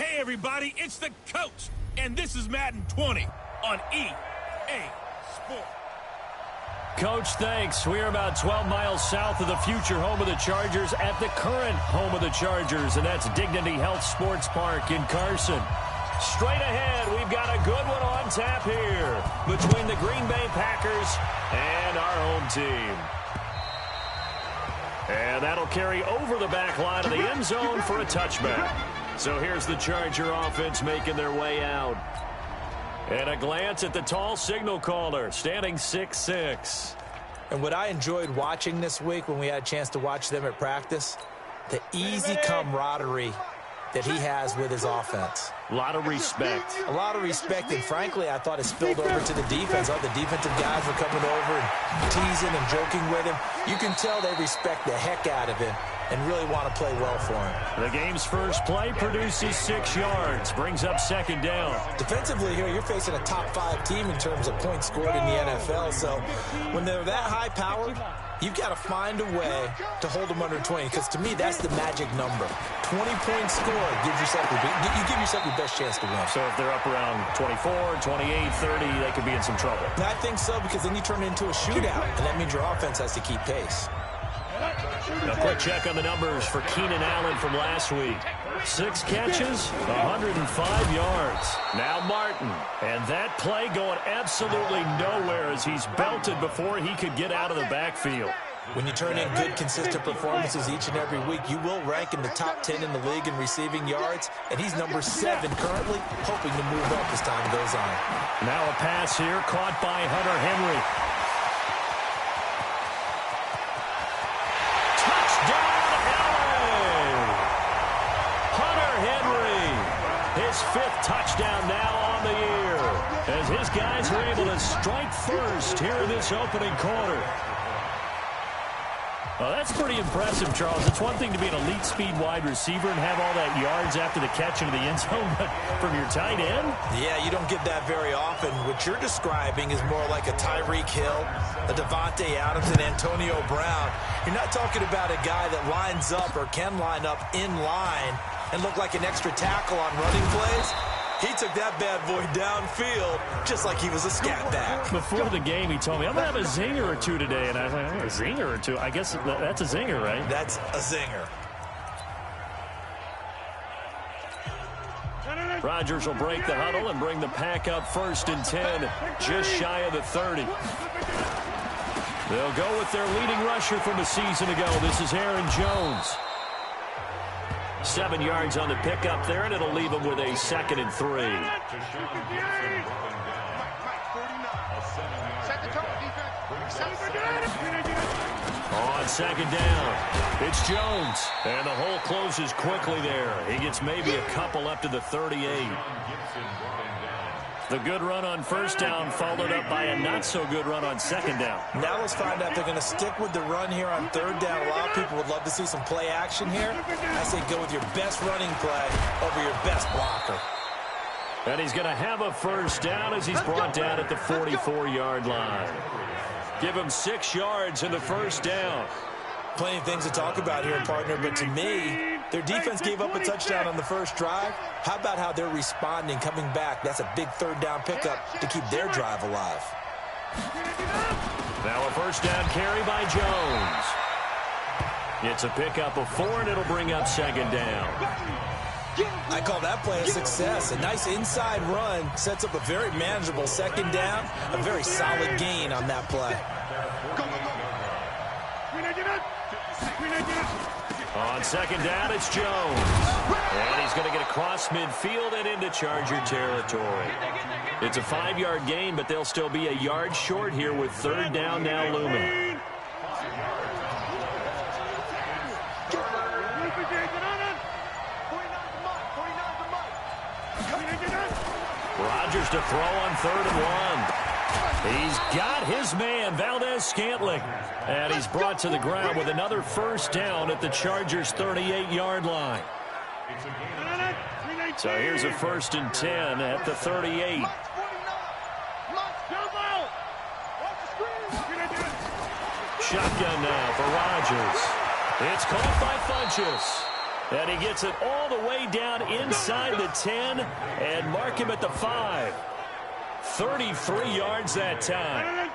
Hey, everybody, it's the coach, and this is Madden 20 on EA Sports. Coach, thanks. We're about 12 miles south of the future home of the Chargers at the current home of the Chargers, and that's Dignity Health Sports Park in Carson. Straight ahead, we've got a good one on tap here between the Green Bay Packers and our home team. And that'll carry over the back line of the end zone for a touchback. So here's the Charger offense making their way out. And a glance at the tall signal caller, standing 6'6". And what I enjoyed watching this week when we had a chance to watch them at practice, the easy camaraderie that he has with his offense. A lot of respect. A lot of respect, and frankly, I thought it spilled over to the defense. All the defensive guys were coming over and teasing and joking with him. You can tell they respect the heck out of him and really want to play well for him. The game's first play produces 6 yards, brings up second down. Defensively here, you're facing a top-5 team in terms of points scored in the NFL, so when they're that high-powered, you've got to find a way to hold them under 20, because to me, that's the magic number. 20 points scored gives yourself you give yourself your best chance to win. So if they're up around 24, 28, 30, they could be in some trouble. And I think so, because then you turn it into a shootout, and that means your offense has to keep pace. A quick check on the numbers for Keenan Allen from last week. 6 catches, 105 yards. Now Martin. And that play going absolutely nowhere as he's belted before he could get out of the backfield. When you turn in good, consistent performances each and every week, you will rank in the top 10 in the league in receiving yards, and he's number 7 currently, hoping to move up as time goes on. Now a pass here caught by Hunter Henry. His 5th touchdown now on the year as his guys are able to strike first here in this opening quarter. Well, that's pretty impressive, Charles. It's one thing to be an elite speed wide receiver and have all that yards after the catch into the end zone, but from your tight end? Yeah, you don't get that very often. What you're describing is more like a Tyreek Hill, a Devontae Adams, and Antonio Brown. You're not talking about a guy that lines up or can line up in line and look like an extra tackle on running plays. He took that bad boy downfield just like he was a scat back. Before the game, he told me, I'm going to have a zinger or two today. And I was like, a zinger or two? I guess that's a zinger, right? That's a zinger. Rodgers will break the huddle and bring the pack up 1st and 10, just shy of the 30. They'll go with their leading rusher from a season ago. This is Aaron Jones. 7 yards on the pickup there, and it'll leave him with a 2nd and 3. On 2nd down, it's Jones. And the hole closes quickly there. He gets maybe a couple up to the 38. The good run on 1st down followed up by a not-so-good run on 2nd down. Now let's find out if they're going to stick with the run here on 3rd down. A lot of people would love to see some play action here. I say go with your best running play over your best blocker. And he's going to have a 1st down as he's brought down at the 44-yard line. Give him 6 yards in the 1st down. Plenty of things to talk about here, partner, but to me, their defense gave up a touchdown on the first drive. How about how they're responding, coming back? That's a big 3rd down pickup to keep their drive alive. Now a 1st down carry by Jones. It's a pickup of 4, and it'll bring up 2nd down. I call that play a success. A nice inside run sets up a very manageable 2nd down. A very solid gain on that play. On 2nd down, it's Jones. And he's going to get across midfield and into Charger territory. It's a 5-yard gain, but they'll still be a yard short here with 3rd down now looming. Rodgers to throw on 3rd and 1. He's got his man, Valdez-Scantling. And he's brought to the ground with another 1st down at the Chargers' 38-yard line. So here's a 1st and 10 at the 38. Shotgun now for Rodgers. It's caught by Funchess. And he gets it all the way down inside the 10 and mark him at the 5. 33 yards that time.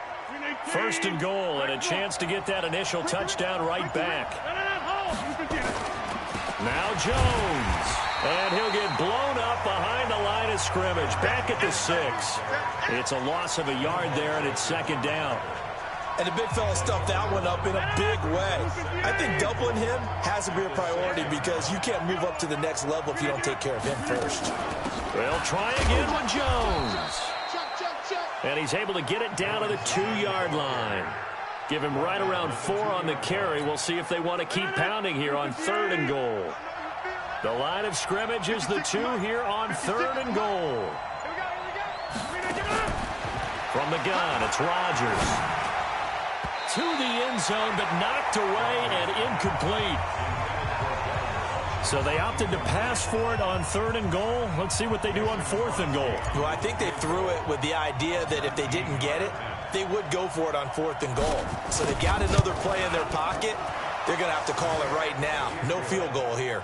First and goal, and a chance to get that initial touchdown right back. Now Jones. And he'll get blown up behind the line of scrimmage. Back at the 6. It's a loss of a yard there, and it's second down. And the big fella stuffed that one up in a big way. I think doubling him has to be a priority because you can't move up to the next level if you don't take care of him first. They'll try again with Jones. And he's able to get it down to the 2-yard line. Give him right around 4 on the carry. We'll see if they want to keep pounding here on 3rd and goal. The line of scrimmage is the 2 here on 3rd and goal. From the gun, it's Rodgers. To the end zone, but knocked away and incomplete. So they opted to pass for it on 3rd and goal. Let's see what they do on 4th and goal. Well, I think they threw it with the idea that if they didn't get it, they would go for it on 4th and goal. So they got another play in their pocket. They're going to have to call it right now. No field goal here.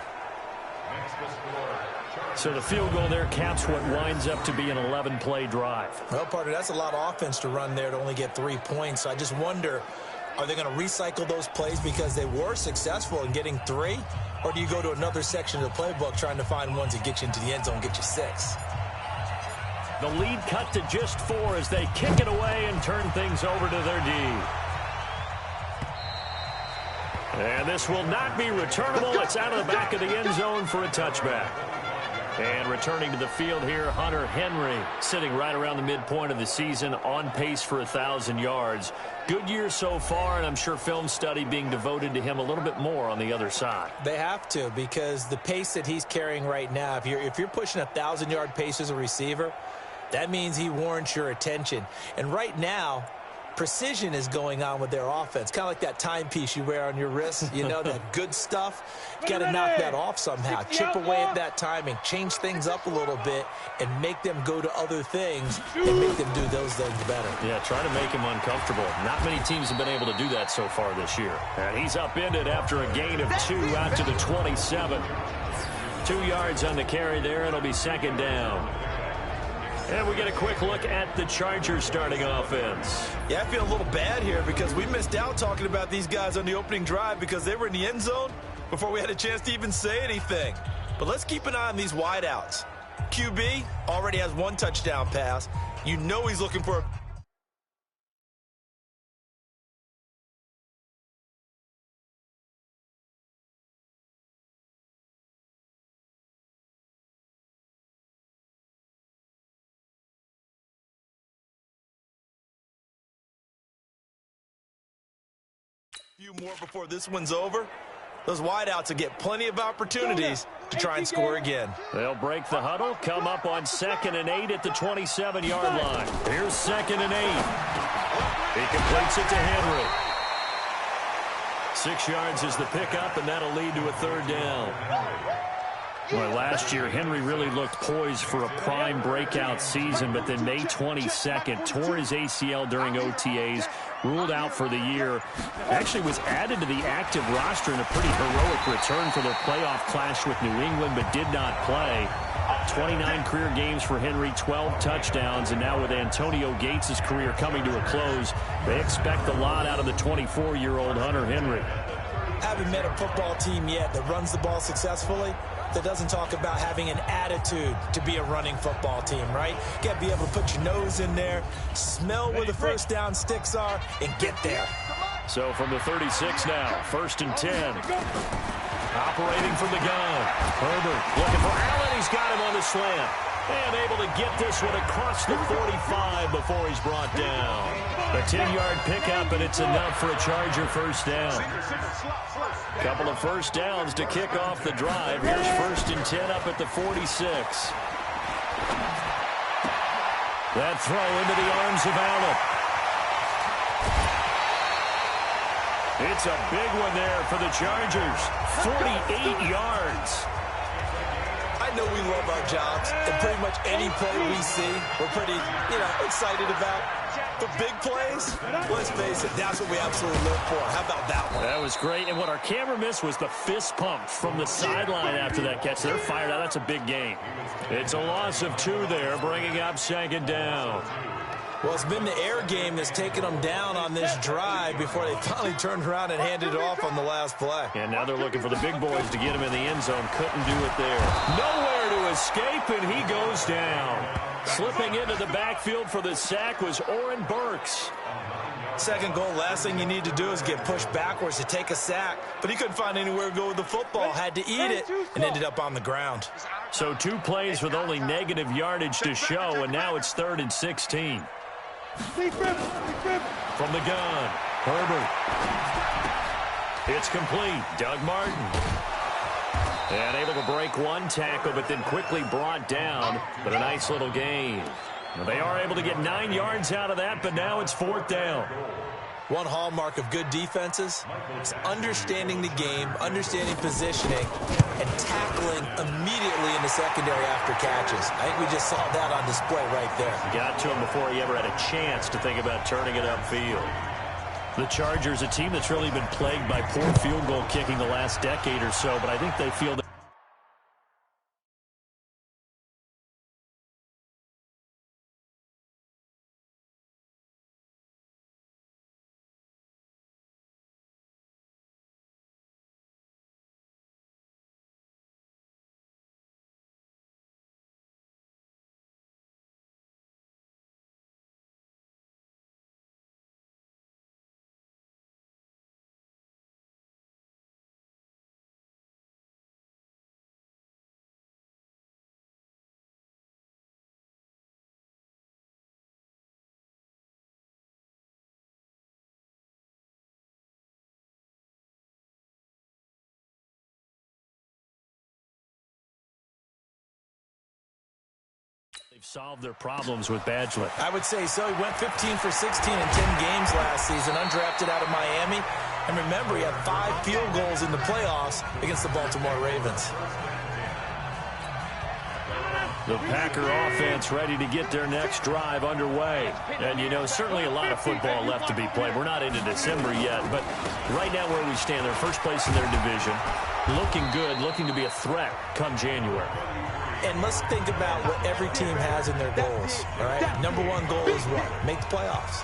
So the field goal there caps what winds up to be an 11-play drive. Well, partner, that's a lot of offense to run there to only get 3 points. So I just wonder, are they going to recycle those plays because they were successful in getting 3? Or do you go to another section of the playbook trying to find ones that get you into the end zone and get you 6? The lead cut to just 4 as they kick it away and turn things over to their D. And this will not be returnable. It's out of the back of the end zone for a touchback. And returning to the field here, Hunter Henry, sitting right around the midpoint of the season, on pace for 1,000 yards. Good year so far, and I'm sure film study being devoted to him a little bit more on the other side. They have to, because the pace that he's carrying right now, if you're pushing 1,000-yard pace as a receiver, that means he warrants your attention. And right now, precision is going on with their offense. Kind of like that timepiece you wear on your wrist, you know, that good stuff. You got to knock that off somehow. Chip away at that timing, change things up a little bit, and make them go to other things and make them do those things better. Yeah, try to make him uncomfortable. Not many teams have been able to do that so far this year. And he's upended after a gain of 2 out to the 27. 2 yards on the carry there. It'll be second down. And we get a quick look at the Chargers starting offense. Yeah, I feel a little bad here because we missed out talking about these guys on the opening drive because they were in the end zone before we had a chance to even say anything. But let's keep an eye on these wideouts. QB already has 1 touchdown pass. You know he's looking for a few more before this one's over. Those wideouts will get plenty of opportunities to try and score again. They'll break the huddle, come up on 2nd and 8 at the 27-yard line. Here's 2nd and 8. He completes it to Henry. 6 yards is the pickup, and that'll lead to a 3rd down. Well, last year, Henry really looked poised for a prime breakout season, but then May 22nd, tore his ACL during OTAs, ruled out for the year. Actually was added to the active roster in a pretty heroic return for their playoff clash with New England, but did not play. 29 career games for Henry, 12 touchdowns, and now with Antonio Gates' career coming to a close, they expect a lot out of the 24-year-old Hunter Henry. Haven't met a football team yet that runs the ball successfully that doesn't talk about having an attitude to be a running football team, right? You got to be able to put your nose in there, smell where the first down sticks are, and get there. So from the 36 now, 1st and 10. Operating from the gun. Herbert looking for Allen. He's got him on the slant. And able to get this one across the 45 before he's brought down. A 10-yard pickup, and it's enough for a Charger first down. Couple of first downs to kick off the drive. Here's 1st and 10 up at the 46. That throw into the arms of Allen. It's a big one there for the Chargers. 48 yards. I I know we love our jobs, and pretty much any play we see, we're pretty, excited about. But big plays, let's face it, that's what we absolutely live for. How about that one? That was great, and what our camera missed was the fist pump from the sideline after that catch. They're fired out. That's a big gain. It's a loss of 2 there, bringing up 2nd down. Well, it's been the air game that's taken them down on this drive before they finally turned around and handed it off on the last play. And now they're looking for the big boys to get him in the end zone. Couldn't do it there. Nowhere to escape, and he goes down. Slipping into the backfield for the sack was Oren Burks. Second goal, last thing you need to do is get pushed backwards to take a sack. But he couldn't find anywhere to go with the football. Had to eat it and ended up on the ground. So 2 plays with only negative yardage to show, and now it's 3rd and 16. From the gun, Herbert. It's complete. Doug Martin. And able to break 1 tackle, but then quickly brought down. But a nice little gain. They are able to get 9 yards out of that, but now it's 4th down. One hallmark of good defenses is understanding the game, understanding positioning, and tackling immediately in the secondary after catches. I think we just saw that on display right there. Got to him before he ever had a chance to think about turning it upfield. The Chargers, a team that's really been plagued by poor field goal kicking the last decade or so, but I think they feel that they've solved their problems with Badgley. I would say so. He went 15 for 16 in 10 games last season, undrafted out of Miami. And remember, he had 5 field goals in the playoffs against the Baltimore Ravens. The Packer offense ready to get their next drive underway. And, certainly a lot of football left to be played. We're not into December yet, but right now where we stand, they're first place in their division. Looking good, looking to be a threat come January. And let's think about what every team has in their goals, all right? Number 1 goal is what? Make the playoffs.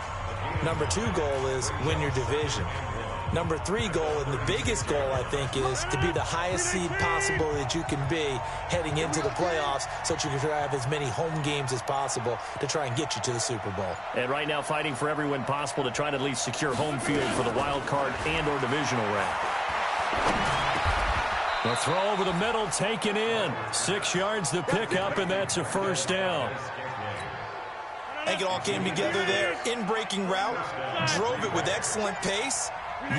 Number 2 goal is win your division. Number 3 goal, and the biggest goal, I think, is to be the highest seed possible that you can be heading into the playoffs so that you can have as many home games as possible to try and get you to the Super Bowl. And right now fighting for every win possible to try to at least secure home field for the wild card and or divisional round. The throw over the middle taken in. 6 yards to pick up, and that's a 1st down. I think it all came together there. In-breaking route, drove it with excellent pace.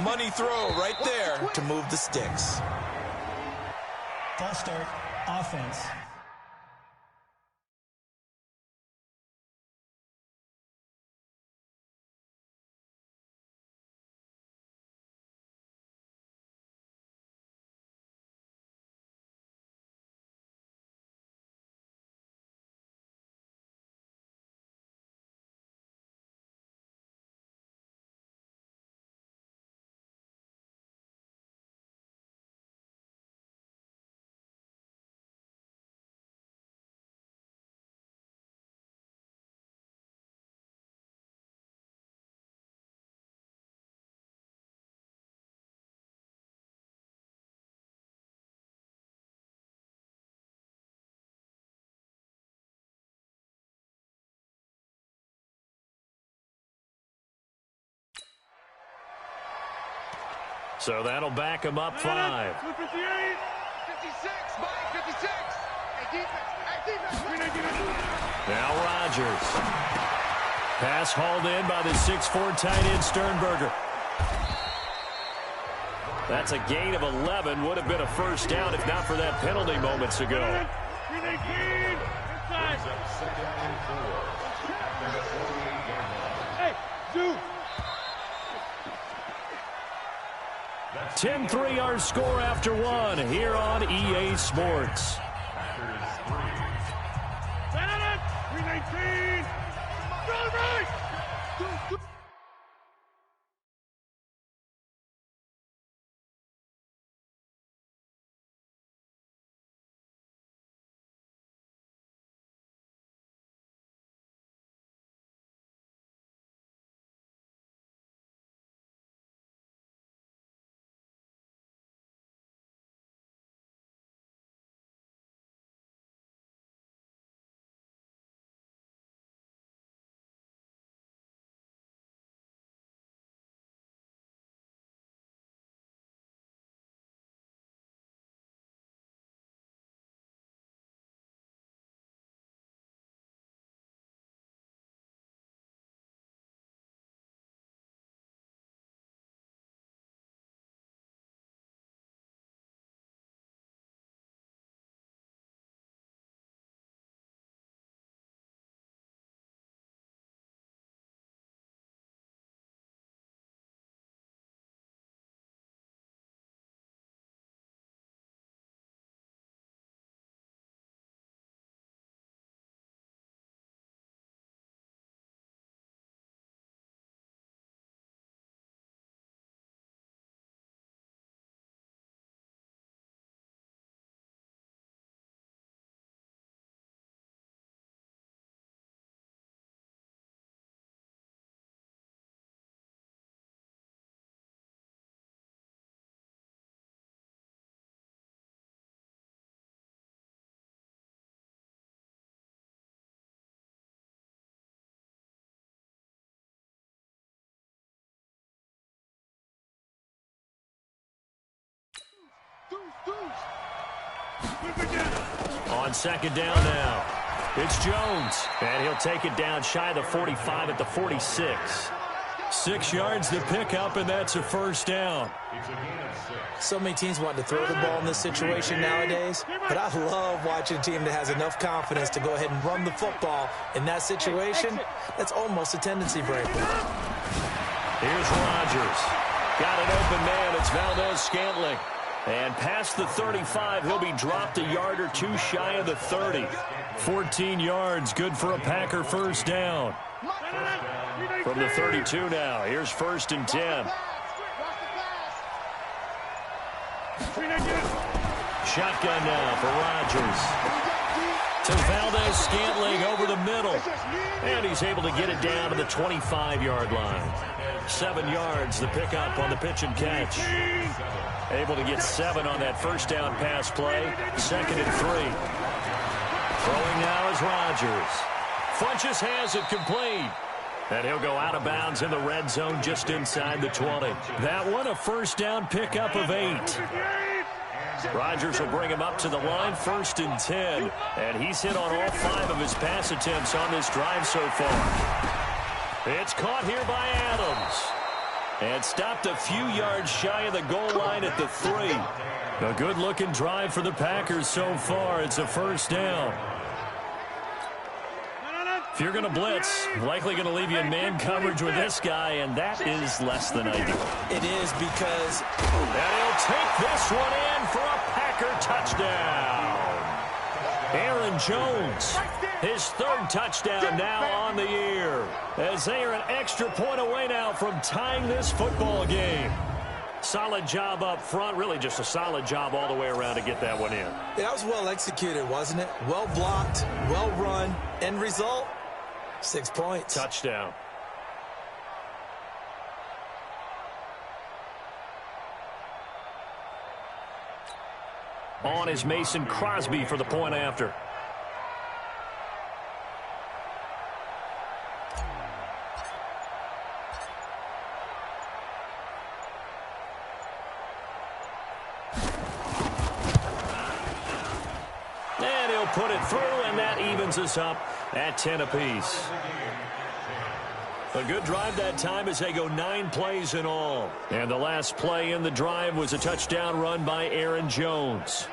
Money throw right there to move the sticks. False start, offense. So that'll back him up 5. 56, Mike, 56. Hey, defense. Now Rodgers. Pass hauled in by the 6'4" tight end Sternberger. That's a gain of 11. Would have been a 1st down if not for that penalty moments ago. 10-3 our score after 1 here on EA Sports. 319. Go right. On second down now, it's Jones, and he'll take it down shy of the 45 at the 46. 6 yards to pick up, and that's a first down. So many teams want to throw the ball in this situation nowadays, but I love watching a team that has enough confidence to go ahead and run the football in that situation. That's almost a tendency breaker. Here's Rodgers. Got an open man. It's Valdez-Scantling. And past the 35, he'll be dropped a yard or two shy of the 30. 14 yards, good for a Packer first down. From the 32 now, here's 1st and 10. Shotgun now for Rodgers. To Valdez-Scantling over the middle. And he's able to get it down to the 25-yard line. 7 yards, the pickup on the pitch and catch. Able to get 7 on that first down pass play. 2nd and 3. Throwing now is Rodgers. Funches has it complete. And he'll go out of bounds in the red zone just inside the 20. That one a first down pickup of 8. Rodgers will bring him up to the line, 1st and 10. And he's hit on all 5 of his pass attempts on this drive so far. It's caught here by Adams. And stopped a few yards shy of the goal line at the 3. A good-looking drive for the Packers so far. It's a first down. If you're going to blitz, likely going to leave you in man coverage with this guy, and that is less than ideal. It is because... And he'll take this one in for a Packer touchdown. Aaron Jones, his 3rd touchdown now on the year, as they are an extra point away now from tying this football game. Solid job up front, really just a solid job all the way around to get that one in. Yeah, that was well executed, wasn't it? Well blocked, well run. End result, 6 points. Touchdown. On is Mason Crosby for the point after. And he'll put it through, and that evens us up at 10 apiece. A good drive that time as they go 9 plays in all. And the last play in the drive was a touchdown run by Aaron Jones.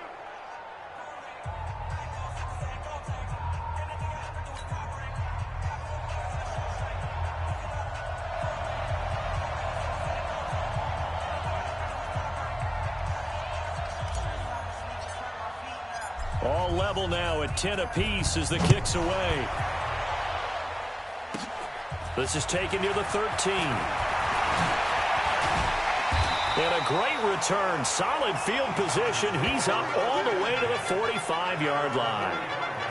All level now at 10 apiece as the kick's away. This is taken near the 13. And a great return. Solid field position. He's up all the way to the 45-yard line.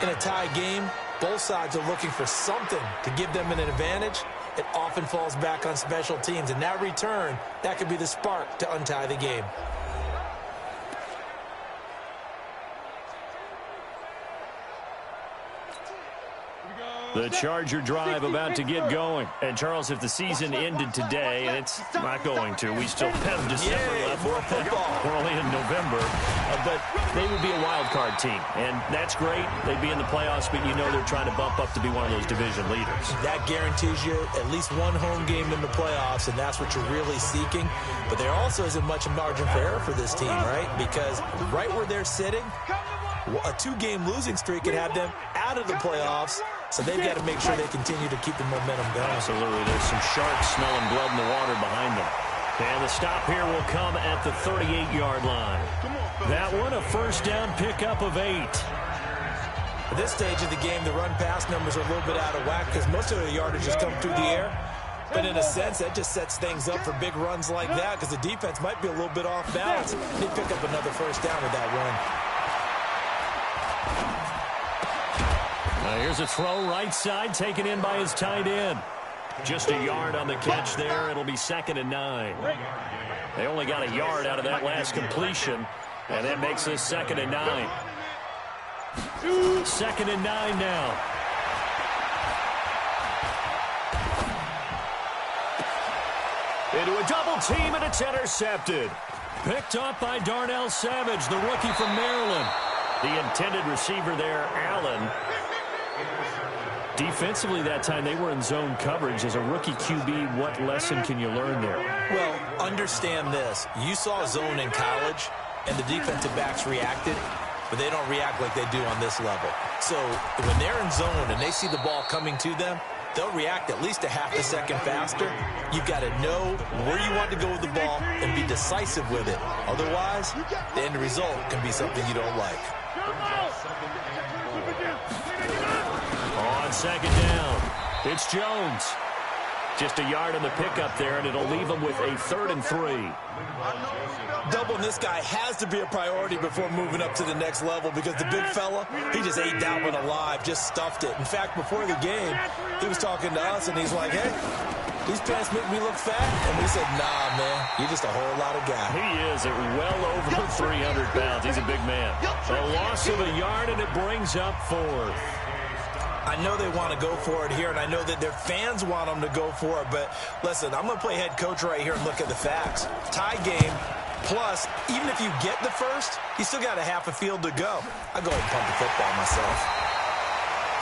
In a tie game, both sides are looking for something to give them an advantage. It often falls back on special teams. And that return, that could be the spark to untie the game. The Charger drive about to get going. And, Charles, if the season ended today, and it's not going to, we still have December left. More football. We're only in November. But they would be a wild card team. And that's great. They'd be in the playoffs, but you know they're trying to bump up to be one of those division leaders. That guarantees you at least one home game in the playoffs, and that's what you're really seeking. But there also isn't much margin for error for this team, right? Because right where they're sitting, a 2-game losing streak could have them out of the playoffs. So they've got to make sure they continue to keep the momentum going. Absolutely. There's some sharks smelling blood in the water behind them. And the stop here will come at the 38-yard line. That one, a first down pickup of 8. At this stage of the game, the run-pass numbers are a little bit out of whack because most of the yardage has come through the air. But in a sense, that just sets things up for big runs like that because the defense might be a little bit off balance. They pick up another first down with that run. Here's a throw right side taken in by his tight end. Just a yard on the catch there. It'll be 2nd and 9. They only got a yard out of that last completion, and that makes this 2nd and 9. 2nd and 9 now. Into a double team, and it's intercepted. Picked up by Darnell Savage, the rookie from Maryland. The intended receiver there, Allen. Defensively that time, they were in zone coverage. As a rookie QB, what lesson can you learn there? Well, understand this. You saw zone in college, and the defensive backs reacted, but they don't react like they do on this level. So when they're in zone and they see the ball coming to them, they'll react at least a half a second faster. You've got to know where you want to go with the ball and be decisive with it. Otherwise, the end result can be something you don't like. On 2nd down, it's Jones. Just a yard on the pickup there, and it'll leave him with a 3rd and 3. Doubling this guy has to be a priority before moving up to the next level because the big fella, he just ate that one alive, just stuffed it. In fact, before the game, he was talking to us, and he's like, hey, these pants make me look fat. And we said, nah, man, you're just a whole lot of guy. He is at well over 300 pounds. He's a big man. A loss of a yard, and it brings up 4th. I know they want to go for it here, and I know that their fans want them to go for it. But, listen, I'm going to play head coach right here and look at the facts. Tie game, plus, even if you get the first, you still got a half a field to go. I'll go ahead and punt the football myself.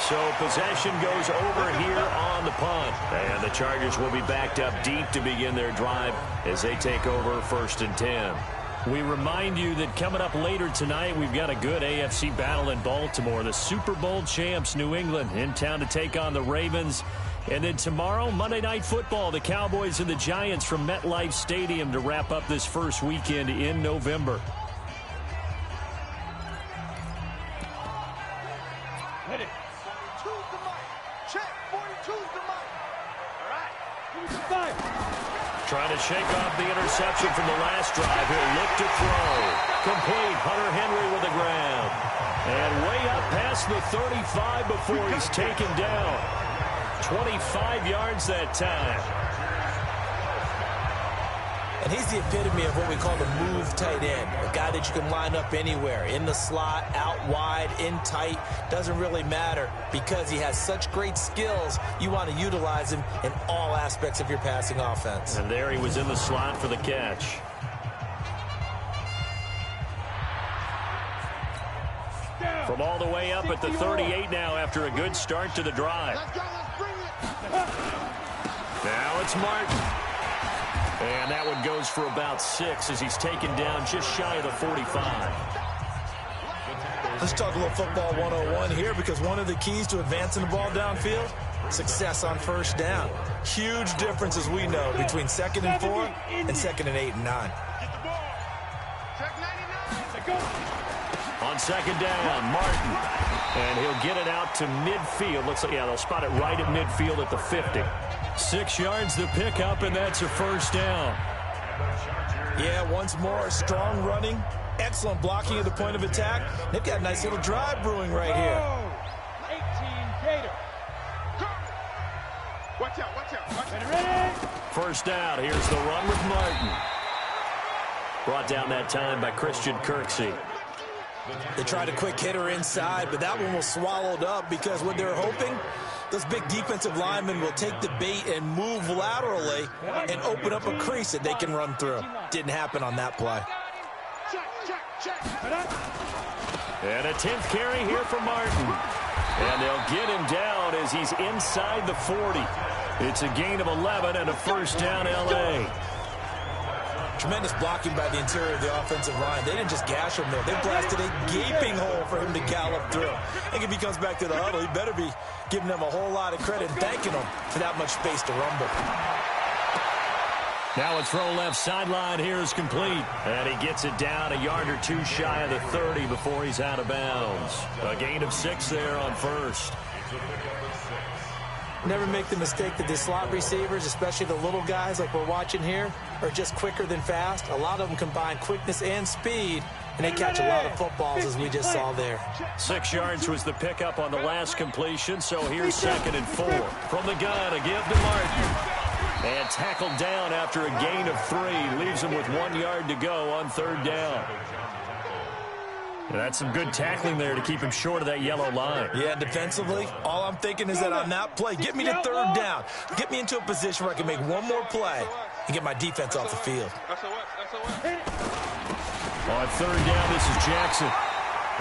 So possession goes over here on the punt. And the Chargers will be backed up deep to begin their drive as they take over 1st and 10. We remind you that coming up later tonight, we've got a good AFC battle in Baltimore. The Super Bowl champs, New England, in town to take on the Ravens. And then tomorrow, Monday Night Football, the Cowboys and the Giants from MetLife Stadium to wrap up this first weekend in November. Ready. 42's the mic. Check. 42's the mic. All right. Trying to shake off the interception from the last drive. He'll look to throw. Complete. Hunter Henry with the grab. And way up past the 35 before he's taken down. 25 yards that time. And he's the epitome of what we call the move tight end. A guy that you can line up anywhere. In the slot, out wide, in tight. Doesn't really matter because he has such great skills. You want to utilize him in all aspects of your passing offense. And there he was in the slot for the catch. From all the way up at the 38 now after a good start to the drive. Now it's Martin. And that one goes for about 6 as he's taken down just shy of the 45. Let's talk a little football 101 here because one of the keys to advancing the ball downfield, success on first down. Huge difference, as we know, between 2nd and 4 and 2nd and 8 and 9. On on second down, Martin. And he'll get it out to midfield. Looks like, yeah, they'll spot it right at midfield at the 50. 6 yards the pickup, and that's a first down. Yeah, once more, strong running, excellent blocking at the point of attack. They've got a nice little drive brewing right here. 18 Gator. Go. Watch out, watch out, watch out. Ready? First down. Here's the run with Martin. Brought down that time by Christian Kirksey. They tried a quick hitter inside, but that one was swallowed up because what they're hoping, those big defensive linemen will take the bait and move laterally and open up a crease that they can run through. Didn't happen on that play. And a 10th carry here for Martin. And they'll get him down as he's inside the 40. It's a gain of 11 and a first down, L.A. Tremendous blocking by the interior of the offensive line. They didn't just gash him there. They blasted a gaping hole for him to gallop through. I think if he comes back to the huddle, he better be giving them a whole lot of credit and thanking them for that much space to rumble. Now a throw left sideline here is complete. And he gets it down a yard or two shy of the 30 before he's out of bounds. A gain of 6 there on first. Never make the mistake that the slot receivers, especially the little guys like we're watching here, are just quicker than fast. A lot of them combine quickness and speed, and they catch a lot of footballs, as we just saw there. 6 yards was the pickup on the last completion, so here's 2nd and 4. From the gun, a give to Martin. And tackled down after a gain of 3. Leaves him with 1 yard to go on 3rd down. And that's some good tackling there to keep him short of that yellow line. Yeah, defensively, all I'm thinking is that on that play, get me to 3rd down. Get me into a position where I can make one more play and get my defense off the field. On 3rd down, this is Jackson.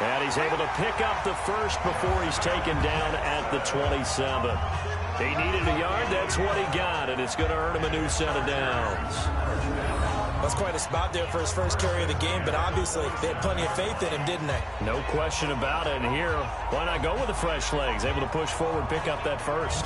And he's able to pick up the first before he's taken down at the 27. He needed a yard. That's what he got, and it's going to earn him a new set of downs. That's quite a spot there for his first carry of the game, but obviously they had plenty of faith in him, didn't they? No question about it. And here, why not go with the fresh legs? Able to push forward, pick up that first.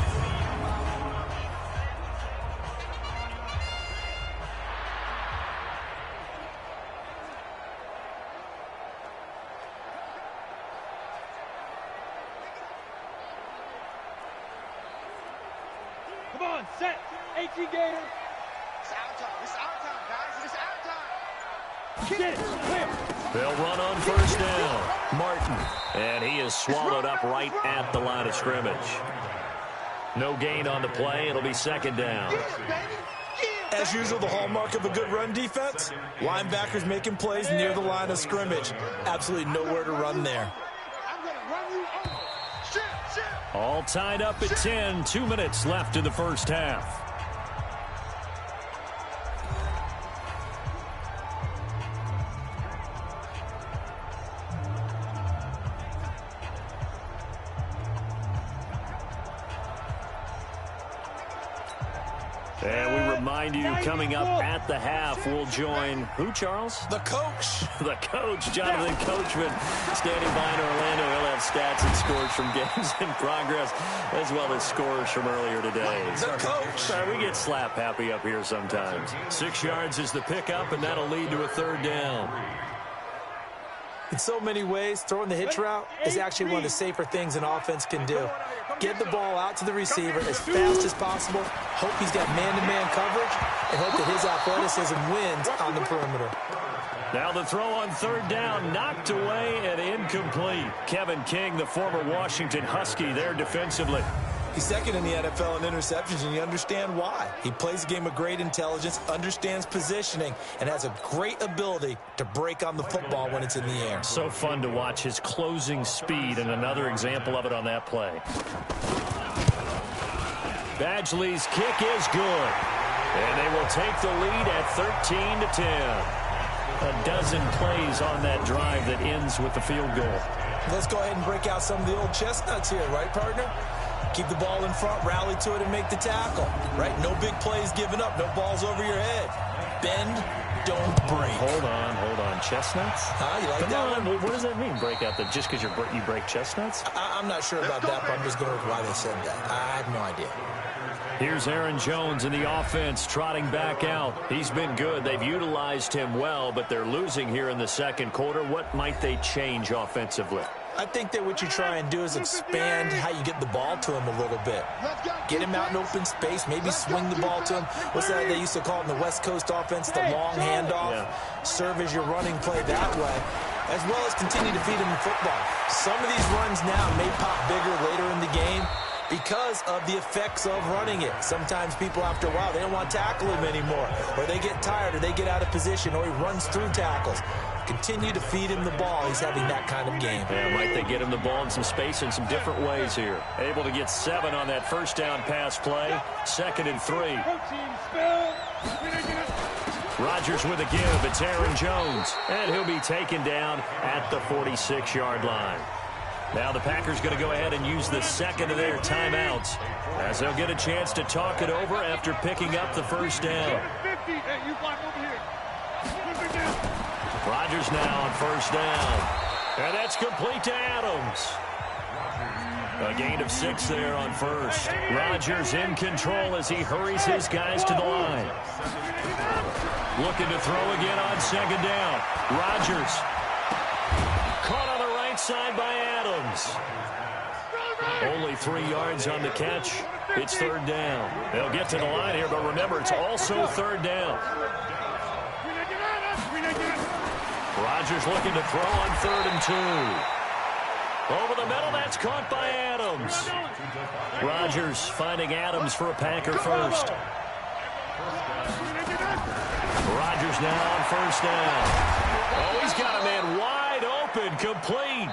Come on, set. 18 Gator. It's our time. It's our time, guys. It's our time. Get it. Clear. They'll run on first down. Martin. And he is swallowed up right at the line of scrimmage. No gain on the play. It'll be 2nd down. As usual, the hallmark of a good run defense, linebackers making plays near the line of scrimmage. Absolutely nowhere to run there. I'm going to run you over. Shit. All tied up at 10. 2 minutes left in the first half. And we remind you, coming up at the half, we'll join who, Charles? The coach. The coach, Jonathan Coachman, standing by in Orlando. He'll have stats and scores from games in progress, as well as scores from earlier today. The coach. We get slap happy up here sometimes. 6 yards is the pickup, and that'll lead to a 3rd down. In so many ways, throwing the hitch route is actually one of the safer things an offense can do. Get the ball out to the receiver as fast as possible, hope he's got man-to-man coverage, and hope that his athleticism wins on the perimeter. Now the throw on 3rd down, knocked away and incomplete. Kevin King, the former Washington Husky, there defensively. He's 2nd in the NFL in interceptions, and you understand why. He plays a game of great intelligence, understands positioning, and has a great ability to break on the football when it's in the air. So fun to watch his closing speed, and another example of it on that play. Badgley's kick is good, and they will take the lead at 13-10. A dozen plays on that drive that ends with the field goal. Let's go ahead and break out some of the old chestnuts here, right, partner? Keep the ball in front, rally to it, and make the tackle, right? No big plays given up, no balls over your head. Bend, don't break. Hold on. Chestnuts? You like Come that on. one? What does that mean, break out? Just because you break chestnuts? I'm not sure about that, but I'm just going with why they said that. I have no idea. Here's Aaron Jones in the offense, trotting back out. He's been good. They've utilized him well, but they're losing here in the second quarter. What might they change offensively? I think that what you try and do is expand how you get the ball to him a little bit. Get him out in open space, maybe swing the ball to him. What's that they used to call it in the West Coast offense, the long handoff? Yeah. Serve as your running play that way, as well as continue to feed him the football. Some of these runs now may pop bigger later in the game because of the effects of running it. Sometimes people, after a while, they don't want to tackle him anymore, or they get tired, or they get out of position, or he runs through tackles. Continue to feed him the ball. He's having that kind of game. Yeah, might they get him the ball in some space in some different ways here. Able to get 7 on that first down pass play. 2nd and 3. Rodgers with a give. It's Aaron Jones. And he'll be taken down at the 46-yard line. Now the Packers going to go ahead and use the second of their timeouts as they'll get a chance to talk it over after picking up the first down. Rodgers now on first down. And that's complete to Adams. A gain of 6 there on first. Rodgers in control as he hurries his guys to the line. Looking to throw again on second down. Rodgers. Caught on the right side by Adams. Only 3 yards on the catch. It's third down. They'll get to the line here, but remember, it's also third down. Rodgers looking to throw on 3rd and 2. Over the middle, that's caught by Adams. Rodgers finding Adams for a Packer first. Rodgers now on first down. Oh, he's got a man wide open, complete.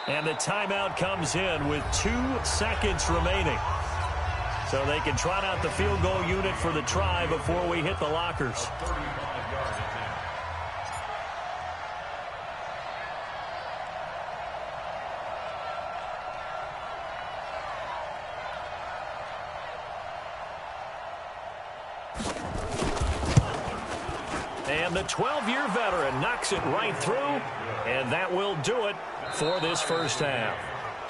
And the timeout comes in with 2 seconds remaining. So they can trot out the field goal unit for the try before we hit the lockers. And the 12-year veteran knocks it right through, and that will do it for this first half.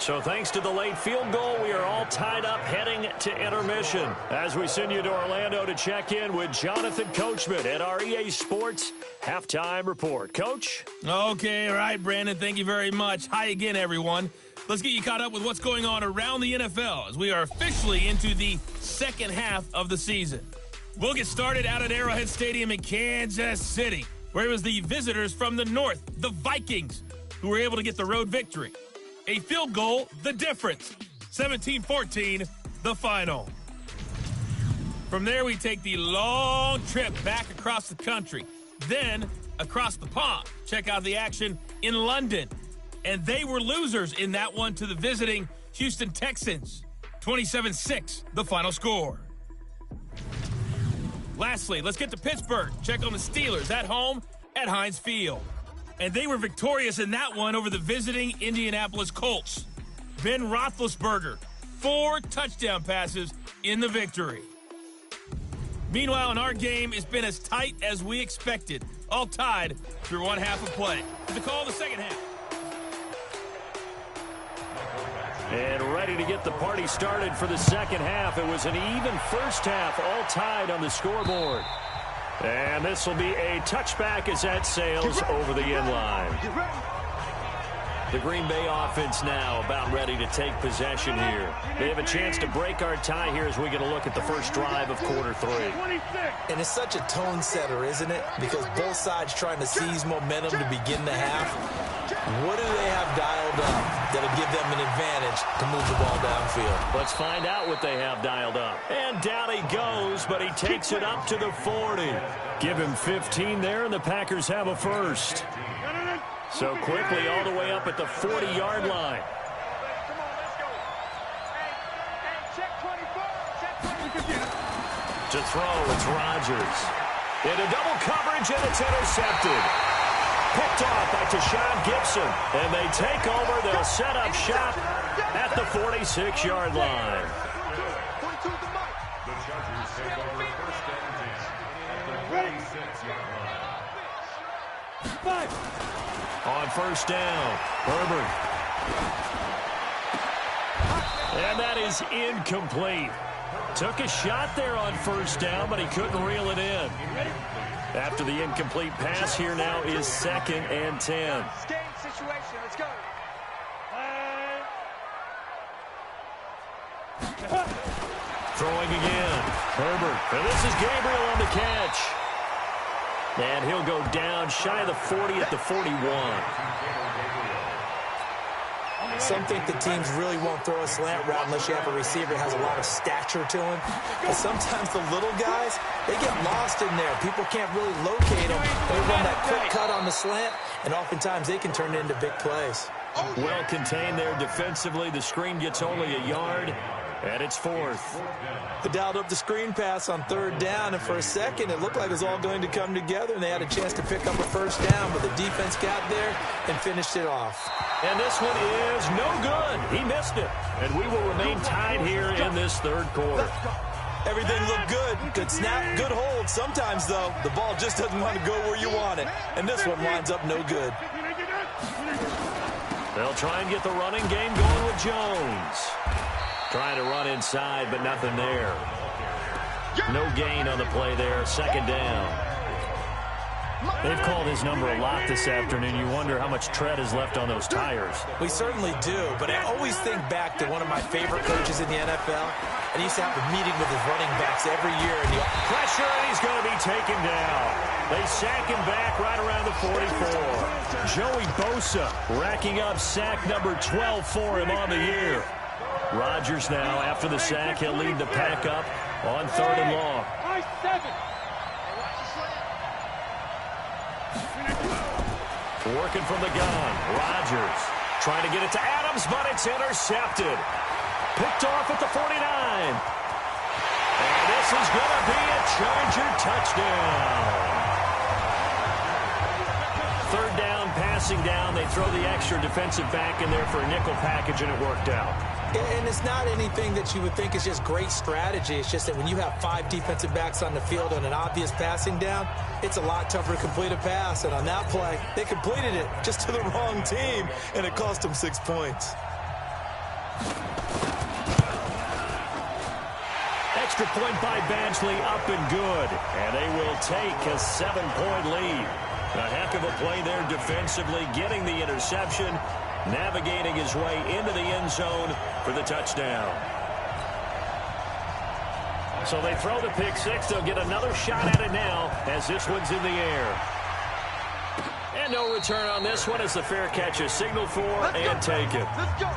So thanks to the late field goal, we are all tied up heading to intermission as we send you to Orlando to check in with Jonathan Coachman at our EA Sports Halftime Report. Coach? Okay, all right, Brandon, thank you very much. Hi again, everyone. Let's get you caught up with what's going on around the NFL as we are officially into the second half of the season. We'll get started out at Arrowhead Stadium in Kansas City, where it was the visitors from the north, the Vikings, who were able to get the road victory. A field goal, the difference. 17-14, the final. From there, we take the long trip back across the country, then across the pond. Check out the action in London. And they were losers in that one to the visiting Houston Texans. 27-6, the final score. Lastly, let's get to Pittsburgh. Check on the Steelers at home at Heinz Field. And they were victorious in that one over the visiting Indianapolis Colts. Ben Roethlisberger, 4 touchdown passes in the victory. Meanwhile, in our game, it's been as tight as we expected. All tied through one half of play. The call of the second half. And ready to get the party started for the second half. It was an even first half, all tied on the scoreboard. And this will be a touchback as that sails over the end line. The Green Bay offense now about ready to take possession here. They have a chance to break our tie here as we get a look at the first drive of quarter 3. And it's such a tone setter, isn't it? Because both sides trying to seize momentum to begin the half. What do they have dialed up that'll give them an advantage to move the ball downfield? Let's find out what they have dialed up. And down he goes, but he takes it up to the 40. Give him 15 there, and the Packers have a first. So quickly all the way up at the 40-yard line. To throw, it's Rodgers. Into double coverage, and it's intercepted. Picked off by Tashawn Gibson. And they take over. They'll set up shop at the 46-yard line. On first down, Herbert. And that is incomplete. Took a shot there on first down, but he couldn't reel it in. After the incomplete pass, here now is 2nd and 10. Game situation. Let's go. Throwing again. Herbert. And this is Gabriel on the catch. And he'll go down shy of the 40 at the 41. Some think the teams really won't throw a slant route unless you have a receiver that has a lot of stature to him. But sometimes the little guys, they get lost in there. People can't really locate them. They run that quick cut on the slant, and oftentimes they can turn it into big plays. Well contained there defensively. The screen gets only a yard, and it's 4th. They dialed up the screen pass on 3rd down, and for a second it looked like it was all going to come together, and they had a chance to pick up a first down, but the defense got there and finished it off. And this one is no good. He missed it. And we will remain tied here in this 3rd quarter. Everything looked good. Good snap, good hold. Sometimes, though, the ball just doesn't want to go where you want it. And this one winds up no good. They'll try and get the running game going with Jones. Trying to run inside, but nothing there. No gain on the play there. 2nd down. They've called his number a lot this afternoon. You wonder how much tread is left on those tires. We certainly do, but I always think back to one of my favorite coaches in the NFL, and he used to have a meeting with his running backs every year. And pressure, and he's going to be taken down. They sack him back right around the 44. Joey Bosa racking up sack number 12 for him on the year. Rodgers now, after the sack, he'll lead the pack up on 3rd and long. Working from the gun. Rodgers trying to get it to Adams, but it's intercepted. Picked off at the 49. And this is going to be a Charger touchdown. 3rd down, passing down. They throw the extra defensive back in there for a nickel package, and it worked out. And it's not anything that you would think is just great strategy. It's just that when you have 5 defensive backs on the field on an obvious passing down, it's a lot tougher to complete a pass. And on that play, they completed it just to the wrong team, and it cost them 6 points. Extra point by Badgley, up and good. And they will take a 7-point lead. A heck of a play there defensively, getting the interception, navigating his way into the end zone for the touchdown. So they throw the pick 6. They'll get another shot at it now as this one's in the air. And no return on this one as the fair catch is signaled for and taken. Let's go.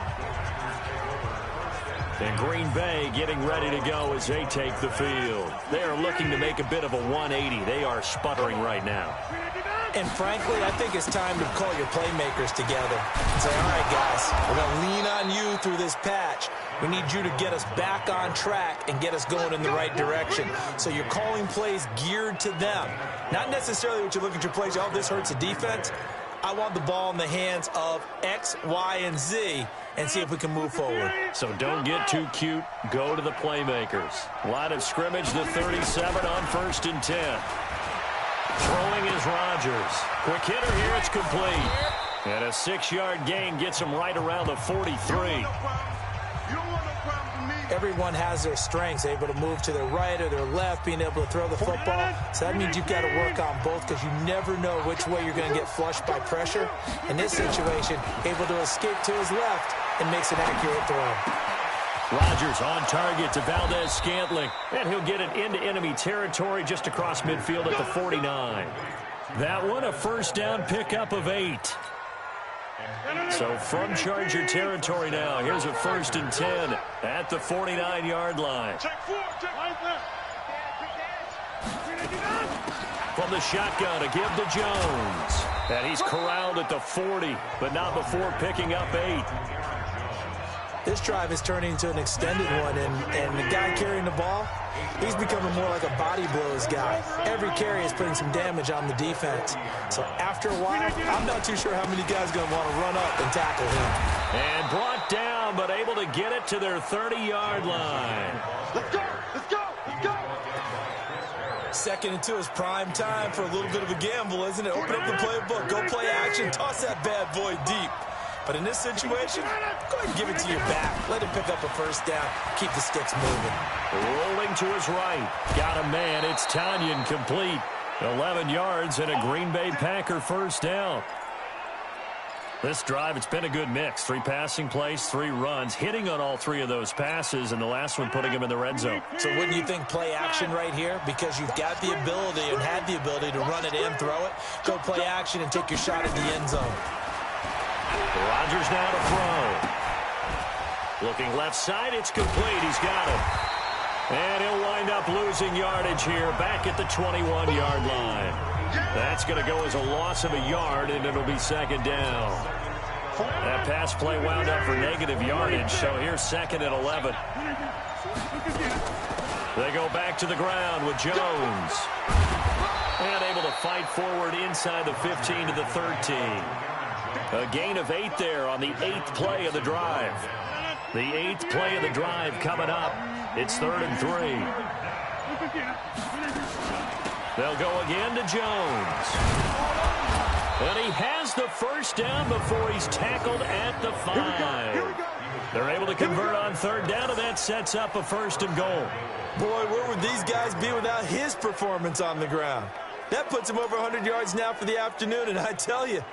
And Green Bay getting ready to go as they take the field. They are looking to make a bit of a 180. They are sputtering right now. And frankly, I think it's time to call your playmakers together and say, all right, guys, we're going to lean on you through this patch. We need you to get us back on track and get us going in the right direction. So you're calling plays geared to them. Not necessarily what you look at your plays, oh, this hurts the defense. I want the ball in the hands of X, Y, and Z and see if we can move forward. So don't get too cute. Go to the playmakers. Line of scrimmage, the 37 on 1st and 10. Throwing is Rodgers. Quick hitter here, it's complete. And a 6-yard gain gets him right around the 43. Everyone has their strengths, able to move to their right or their left, being able to throw the football. So that means you've got to work on both because you never know which way you're going to get flushed by pressure. In this situation, able to escape to his left and makes an accurate throw. Rodgers on target to Valdez-Scantling, and he'll get it into enemy territory just across midfield at the 49. That one, a first down pickup of 8. So from Charger territory now, here's a 1st and 10 at the 49-yard line. From the shotgun, a give to Jones. And he's corralled at the 40, but not before picking up 8. This drive is turning into an extended one, and the guy carrying the ball, he's becoming more like a body blows guy. Every carry is putting some damage on the defense. So after a while, I'm not too sure how many guys are going to want to run up and tackle him. And brought down, but able to get it to their 30-yard line. Let's go. Let's go. Let's go. Second and 2 is prime time for a little bit of a gamble, isn't it? Open up the playbook, go play action, toss that bad boy deep. But in this situation, go ahead and give it to your back. Let him pick up a first down. Keep the sticks moving. Rolling to his right. Got a man. It's Tanyan complete. 11 yards and a Green Bay Packer first down. This drive, it's been a good mix. 3 passing plays, 3 runs, hitting on all 3 of those passes, and the last one putting him in the red zone. So wouldn't you think play action right here? Because you've got the ability and had the ability to run it in, throw it, go play action, and take your shot at the end zone. Rodgers now to throw. Looking left side, it's complete. He's got it. And he'll wind up losing yardage here back at the 21-yard line. That's going to go as a loss of a yard, and it'll be second down. That pass play wound up for negative yardage, so here's second and 11. They go back to the ground with Jones. And able to fight forward inside the 15 to the 13. A gain of 8 there on the 8th play of the drive. The 8th play of the drive coming up. It's 3rd and 3. They'll go again to Jones. And he has the first down before he's tackled at the 5. They're able to convert on 3rd down, and that sets up a 1st and goal. Boy, where would these guys be without his performance on the ground? That puts him over 100 yards now for the afternoon, and I tell you,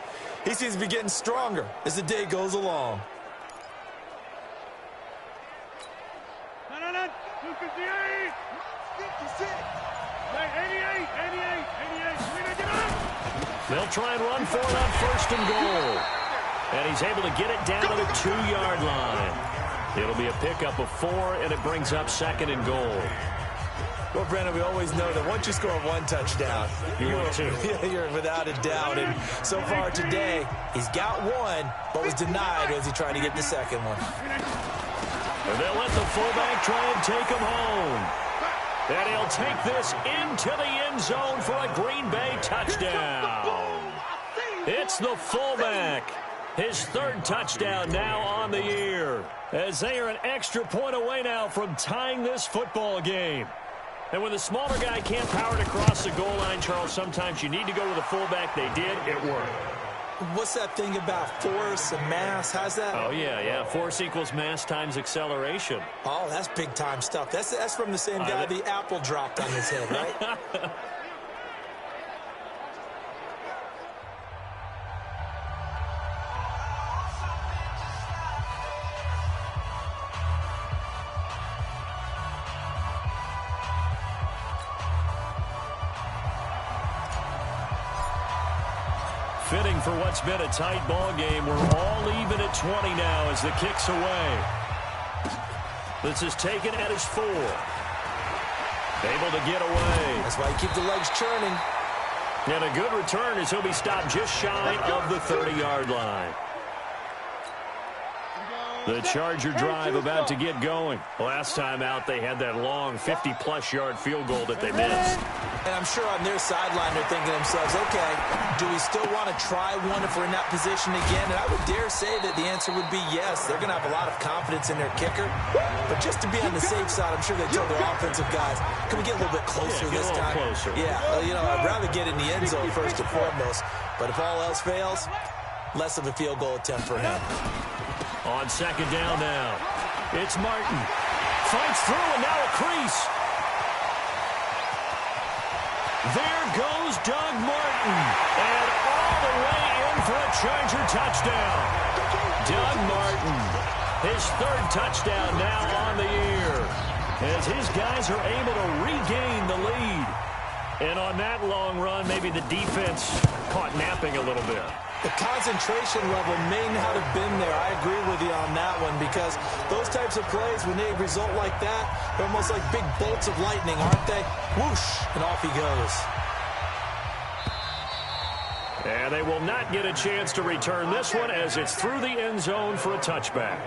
he seems to be getting stronger as the day goes along. They'll try and run for it on 1st and goal. And he's able to get it down to the 2-yard line. It'll be a pickup of 4, and it brings up 2nd and goal. Well, Brandon, we always know that once you score 1 touchdown, you're without a doubt. And so far today, he's got 1, but was denied as he tried to get the 2nd one. And they'll let the fullback try and take him home. And he'll take this into the end zone for a Green Bay touchdown. It's the fullback. His 3rd touchdown now on the year, as they are an extra point away now from tying this football game. And when the smaller guy can't power it across the goal line, Charles, sometimes you need to go with a fullback. They did. It worked. What's that thing about force and mass? How's that? Oh, yeah. Force equals mass times acceleration. Oh, that's big-time stuff. That's from the same guy the apple dropped on his head, right? Fitting for what's been a tight ball game. We're all even at 20 now as the kick's away. This is taken at his 4. Able to get away. That's why you keep the legs churning. And a good return as he'll be stopped just shy of the 30-yard line. The Charger drive about to get going. Last time out, they had that long 50-plus yard field goal that they missed. And I'm sure on their sideline they're thinking to themselves, okay, do we still want to try one if we're in that position again? And I would dare say that the answer would be yes. They're going to have a lot of confidence in their kicker. But just to be on the safe side, I'm sure they told their offensive guys, can we get a little bit closer this time? Closer. Yeah, I'd rather get in the end zone first and foremost. But if all else fails, less of a field goal attempt for him. On 2nd down now, it's Martin. Fights through, and now a crease. There goes Doug Martin. And all the way in for a Charger touchdown. Doug Martin, his 3rd touchdown now on the year, as his guys are able to regain the lead. And on that long run, maybe the defense caught napping a little bit. The concentration level may not have been there. I agree with you on that one, because those types of plays, when they result like that, they're almost like big bolts of lightning, aren't they? Whoosh, and off he goes. And they will not get a chance to return this one as it's through the end zone for a touchback.